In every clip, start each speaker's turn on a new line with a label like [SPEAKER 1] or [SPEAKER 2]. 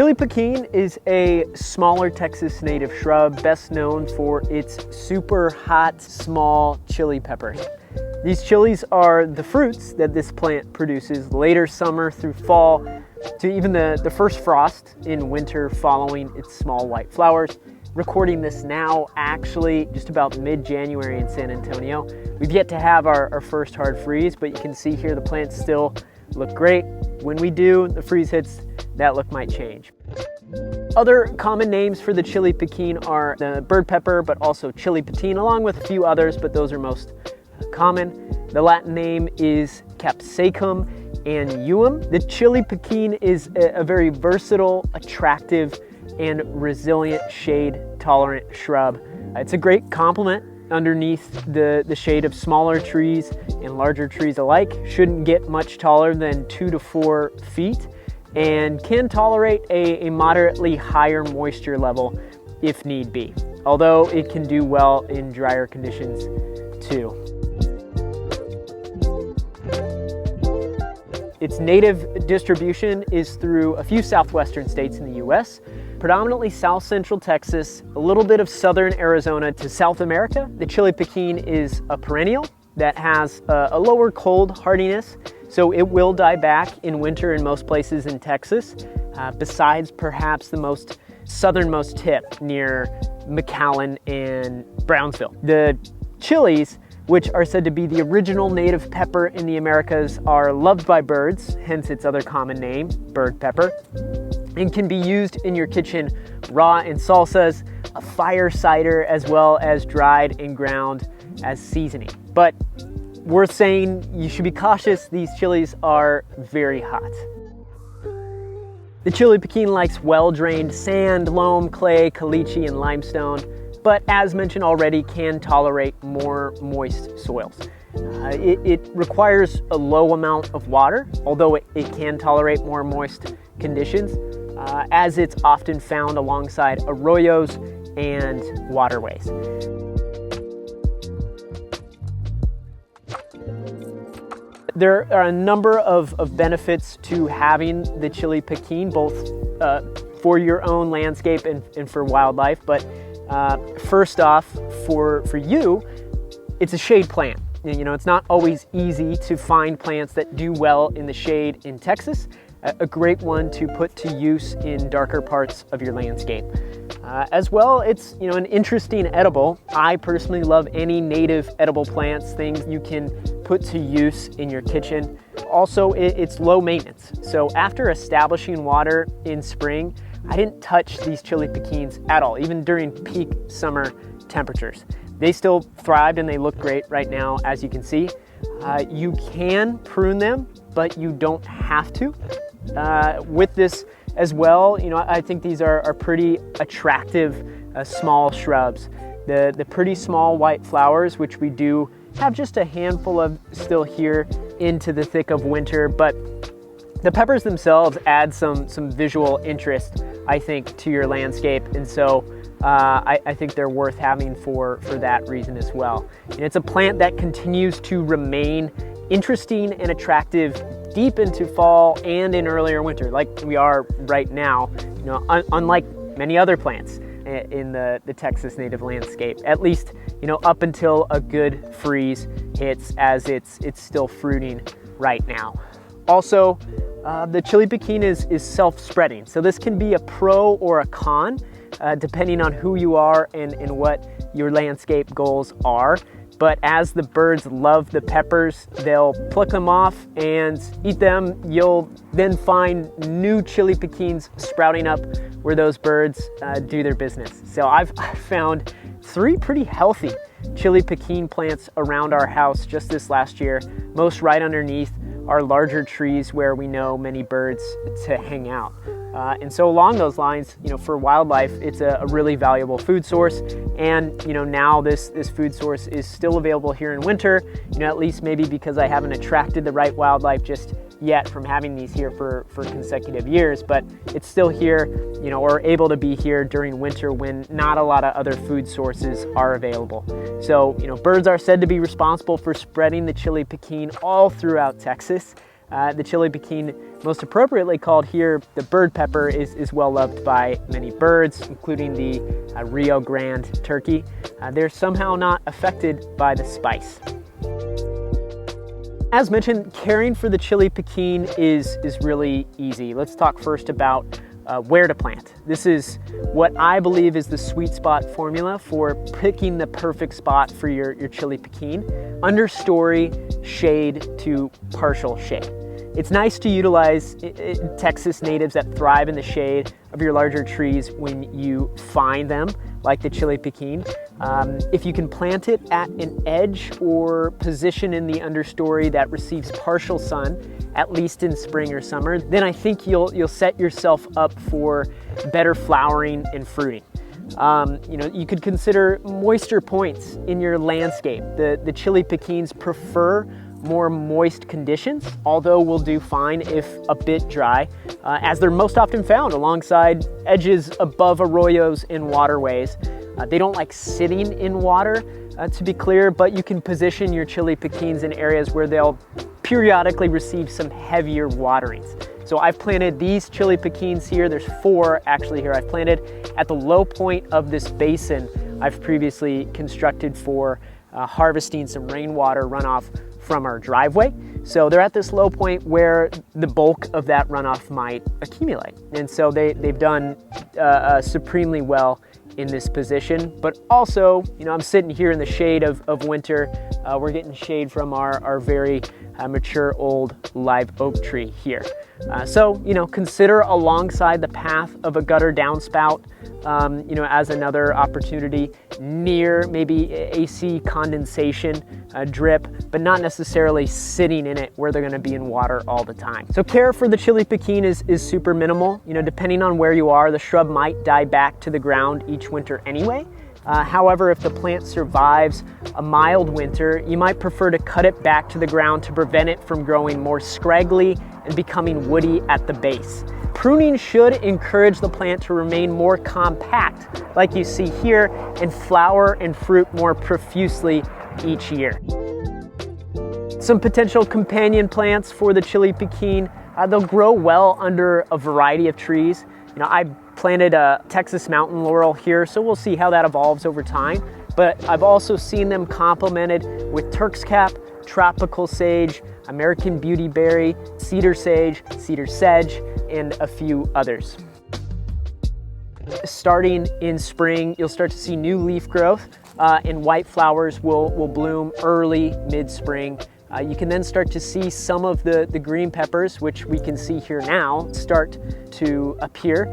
[SPEAKER 1] Chili Pequin is a smaller Texas native shrub best known for its super hot, small chili peppers. These chilies are the fruits that this plant produces later summer through fall to even the first frost in winter following its small white flowers. Recording this now, actually just about mid-January in San Antonio. We've yet to have our first hard freeze, but you can see here the plants still look great. When we do, the freeze hits, that look might change. Other common names for the Chili Pequin are the bird pepper, but also Chili Pequin, along with a few others, but those are most common. The Latin name is Capsicum annuum. The Chili Pequin is a very versatile, attractive, and resilient shade-tolerant shrub. It's a great complement underneath the shade of smaller trees and larger trees alike. Shouldn't get much taller than 2 to 4 feet and can tolerate a moderately higher moisture level if need be, although it can do well in drier conditions too. Its native distribution is through a few southwestern states in the US, predominantly south central Texas, a little bit of southern Arizona to South America. The Chili Pequin is a perennial that has a lower cold hardiness, so it will die back in winter in most places in Texas, besides perhaps the most southernmost tip near McAllen and Brownsville. The chilies, which are said to be the original native pepper in the Americas, are loved by birds, hence its other common name, bird pepper, and can be used in your kitchen raw in salsas, a fire cider, as well as dried and ground as seasoning. But worth saying, you should be cautious, these chilies are very hot. The Chili Pequin likes well-drained sand, loam, clay, caliche, and limestone, but as mentioned already, can tolerate more moist soils. It requires a low amount of water, although it can tolerate more moist conditions, as it's often found alongside arroyos and waterways. There are a number of benefits to having the Chili Pequin, both for your own landscape and for wildlife, but first off, for you, it's a shade plant. You know, it's not always easy to find plants that do well in the shade in Texas. A great one to put to use in darker parts of your landscape. As well, it's an interesting edible. I personally love any native edible plants, things you can put to use in your kitchen. Also, it's low maintenance. So after establishing water in spring, I didn't touch these Chili Pequins at all, even during peak summer temperatures. They still thrived and they look great right now, as you can see. You can prune them, but you don't have to. With this as well, I think these are pretty attractive small shrubs. The pretty small white flowers, which we do have just a handful of still here into the thick of winter, but the peppers themselves add some visual interest, I think, to your landscape, and so I think they're worth having for that reason as well. And it's a plant that continues to remain interesting and attractive deep into fall and in earlier winter, like we are right now, unlike many other plants in the Texas native landscape, at least, up until a good freeze hits, as it's still fruiting right now. Also, the Chili Pequin is self-spreading, so this can be a pro or a con, depending on who you are and what your landscape goals are. But as the birds love the peppers, they'll pluck them off and eat them. You'll then find new Chili Pequins sprouting up where those birds do their business. So I've found 3 pretty healthy Chili Pequin plants around our house just this last year, most right underneath our larger trees where we know many birds to hang out. And so along those lines, for wildlife, it's a really valuable food source. And, now this food source is still available here in winter, at least maybe because I haven't attracted the right wildlife just yet from having these here for consecutive years, but it's still here, or able to be here during winter when not a lot of other food sources are available. So, birds are said to be responsible for spreading the Chili Pequin all throughout Texas. The Chile Piquin, most appropriately called here the bird pepper, is well loved by many birds, including the Rio Grande turkey. They're somehow not affected by the spice. As mentioned, caring for the Chile Piquin is really easy. Let's talk first about where to plant. This is what I believe is the sweet spot formula for picking the perfect spot for your Chile Piquin. Understory, shade to partial shade. It's nice to utilize Texas natives that thrive in the shade of your larger trees when you find them, like the Chile Piquin. If you can plant it at an edge or position in the understory that receives partial sun, at least in spring or summer, then I think you'll set yourself up for better flowering and fruiting. You could consider moisture points in your landscape. The Chile Piquins prefer more moist conditions, although will do fine if a bit dry, as they're most often found alongside edges above arroyos and waterways. They don't like sitting in water, to be clear, but you can position your Chile Piquins in areas where they'll periodically receive some heavier waterings. So I've planted these Chile Piquins here. There's 4 actually here I've planted at the low point of this basin I've previously constructed for harvesting some rainwater runoff from our driveway. So they're at this low point where the bulk of that runoff might accumulate. And so they've done supremely well in this position. But also, I'm sitting here in the shade of winter. We're getting shade from our very mature old live oak tree here. So consider alongside the path of a gutter downspout, as another opportunity, near maybe AC condensation drip, but not necessarily sitting in it where they're going to be in water all the time. So care for the Chile Piquin is super minimal. Depending on where you are, the shrub might die back to the ground each winter anyway. However, if the plant survives a mild winter, you might prefer to cut it back to the ground to prevent it from growing more scraggly and becoming woody at the base. Pruning should encourage the plant to remain more compact, like you see here, and flower and fruit more profusely each year. Some potential companion plants for the Chile Piquin, they'll grow well under a variety of trees. I planted a Texas mountain laurel here, so we'll see how that evolves over time. But I've also seen them complemented with Turk's cap, tropical sage, American beautyberry, cedar sage, cedar sedge, and a few others. Starting in spring, you'll start to see new leaf growth, and white flowers will bloom early mid-spring. You can then start to see some of the green peppers, which we can see here now, start to appear.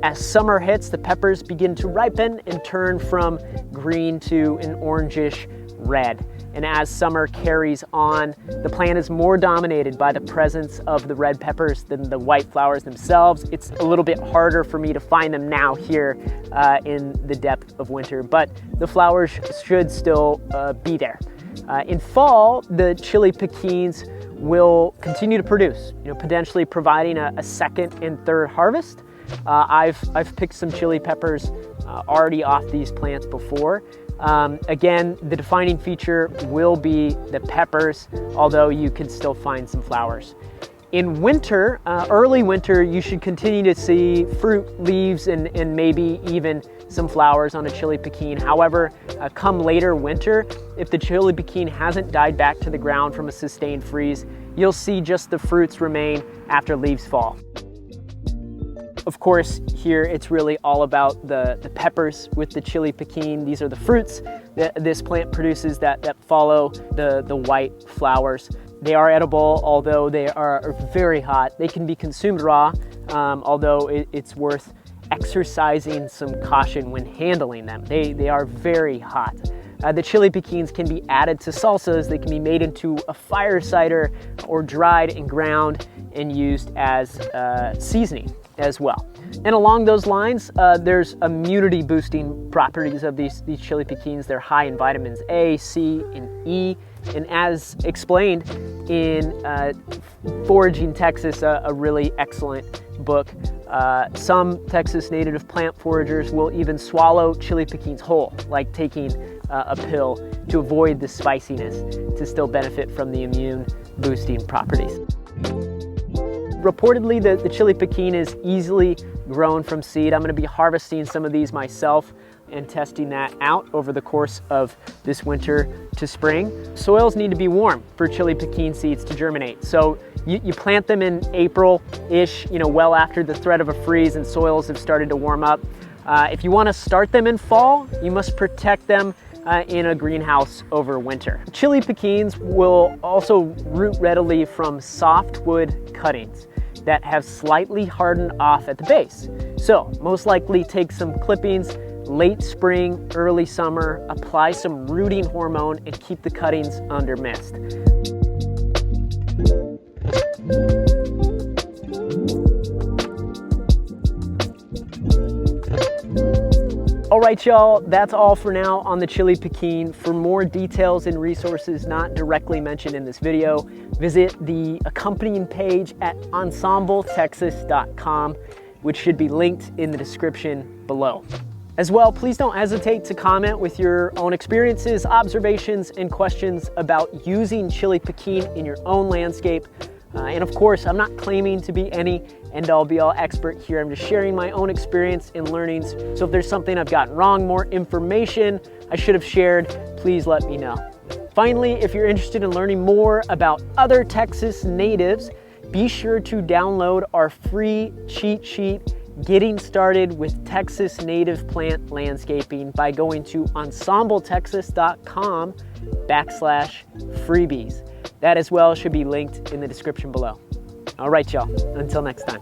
[SPEAKER 1] As summer hits, the peppers begin to ripen and turn from green to an orangish red. And as summer carries on, the plant is more dominated by the presence of the red peppers than the white flowers themselves. It's a little bit harder for me to find them now here in the depth of winter, but the flowers should still be there. In fall, the Chile Piquins will continue to produce, potentially providing a second and third harvest. I've picked some chili peppers already off these plants before. Again, the defining feature will be the peppers, although you can still find some flowers. In winter, early winter, you should continue to see fruit, leaves, and maybe even some flowers on a Chile Piquin. However, come later winter, if the Chile Piquin hasn't died back to the ground from a sustained freeze, you'll see just the fruits remain after leaves fall. Of course, here it's really all about the peppers with the Chile Piquin. These are the fruits that this plant produces that follow the white flowers. They are edible, although they are very hot. They can be consumed raw, although it's worth exercising some caution when handling them. They are very hot. The Chile Piquins can be added to salsas. They can be made into a fire cider or dried and ground and used as seasoning as well. And along those lines, there's immunity boosting properties of these Chile Piquins. They're high in vitamins A, C, and E. And as explained in Foraging Texas, a really excellent book, some Texas native plant foragers will even swallow Chile Piquins whole, like taking a pill, to avoid the spiciness, to still benefit from the immune boosting properties. Reportedly, the Chile Piquin is easily grown from seed. I'm going to be harvesting some of these myself and testing that out over the course of this winter to spring. Soils need to be warm for Chile Piquin seeds to germinate. So you plant them in April-ish, well after the threat of a freeze and soils have started to warm up. If you want to start them in fall, you must protect them in a greenhouse over winter. Chile Piquins will also root readily from softwood cuttings that have slightly hardened off at the base. So most likely take some clippings late spring, early summer, apply some rooting hormone and keep the cuttings under mist. All right, y'all, that's all for now on the Chile Piquin. For more details and resources not directly mentioned in this video, visit the accompanying page at ensembletexas.com, which should be linked in the description below. As well, please don't hesitate to comment with your own experiences, observations, and questions about using Chile Piquin in your own landscape. And of course, I'm not claiming to be any end-all be-all expert here. I'm just sharing my own experience and learnings. So if there's something I've gotten wrong, more information I should have shared, please let me know. Finally, if you're interested in learning more about other Texas natives, be sure to download our free cheat sheet, Getting Started with Texas Native Plant Landscaping, by going to ensembletexas.com/freebies. That as well should be linked in the description below. All right, y'all, until next time.